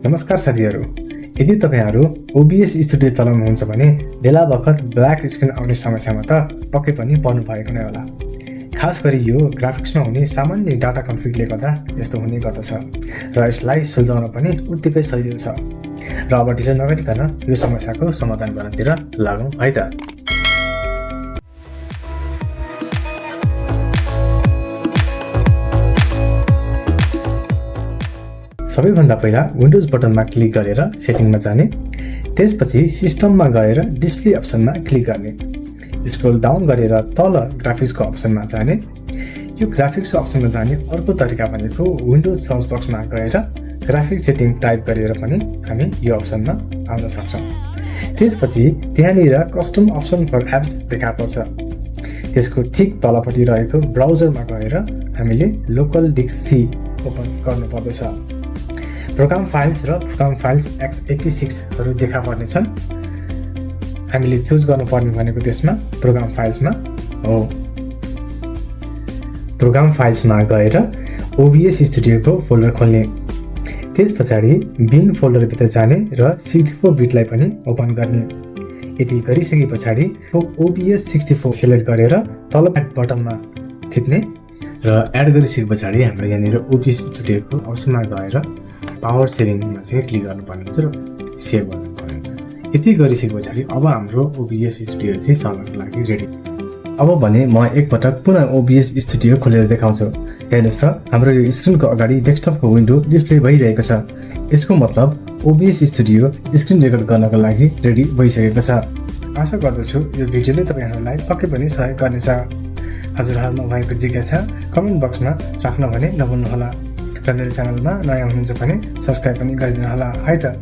नमस्कार साथीहरू, यदि तपाईहरू OBS स्टुडियो चलाउनुहुन्छ भने बेला बखत ब्ल्याक स्क्रिन आउने समस्यामा त पक्कै पनि पर्नु भएको नै होला। खास गरी यो ग्राफिक्समा हुने सामान्य डाटा कन्फ्लिक्टले गर्दा यस्तो हुने गर्दछ र यसलाई सुल्झाउन पनि उत्तिकै सजिलो छ। र अब ढिलो नगरिकन यो समस्याको समाधान गर्नतिर लागौँ है त। सबैभन्दा पहिला विन्डोज बटनमा क्लिक गरेर सेटिङमा जाने, त्यसपछि सिस्टममा गएर डिस्प्ले अप्सनमा क्लिक गर्ने, स्क्रोल डाउन गरेर तल ग्राफिक्सको अप्सनमा जाने। यो ग्राफिक्सको अप्सनमा जाने अर्को तरिका भनेको विन्डोज सर्च बक्समा गएर ग्राफिक्स सेटिङ टाइप गरेर पनि हामी यो अप्सनमा आउन सक्छौँ। त्यसपछि त्यहाँनिर कस्टम अप्सन फर एप्स देखा पर्छ। त्यसको ठिक तलपट्टि रहेको ब्राउजरमा गएर हामीले लोकल डिस्क सी ओपन गर्नुपर्दछ। प्रोग्राम फाइल्स र प्रोग्राम फाइल्स x86 हरू देखा पर्नेछन्। हामीले चुज गर्नुपर्ने भनेको त्यसमा प्रोग्राम फाइल्समा हो। प्रोग्राम फाइल्समा गएर OBS स्टुडियोको फोल्डर खोल्ने, त्यस पछाडि बिन फोल्डरभित्र जाने र 64 बिटलाई पनि ओपन गर्ने। यति गरिसके पछाडि OBS 64 सिलेक्ट गरेर तल बटनमा थिच्ने र एड गरिसके पछाडि हाम्रो यहाँनिर OBS स्टुडियोको अप्सनमा गएर पावर सेभिङमा चाहिँ क्लिक गर्नुपर्ने हुन्छ र सेभ गर्नुपर्ने हुन्छ। यति गरिसके पछाडि अब हाम्रो OBS स्टुडियो चाहिँ चल्नको लागि रेडी। अब भने म एकपटक पुनः OBS स्टुडियो खोलेर देखाउँछु। हेर्नुहोस् त, हाम्रो यो स्क्रिनको अगाडि डेस्कटपको विन्डो डिस्प्ले भइरहेको छ। यसको मतलब OBS स्टुडियो स्क्रिन रेकर्ड गर्नको लागि रेडी भइसकेको छ। आशा गर्दछु यो भिडियोले तपाईहरूलाई पक्कै पनि सहयोग गर्नेछ। हजुरहरूमा भएको जिज्ञासा कमेन्ट बक्समा राख्न भने नभुल्नुहोला र मेरो च्यानलमा नयाँ हुनुहुन्छ भने सब्स्क्राइब पनि गरिदिनुहोला है त।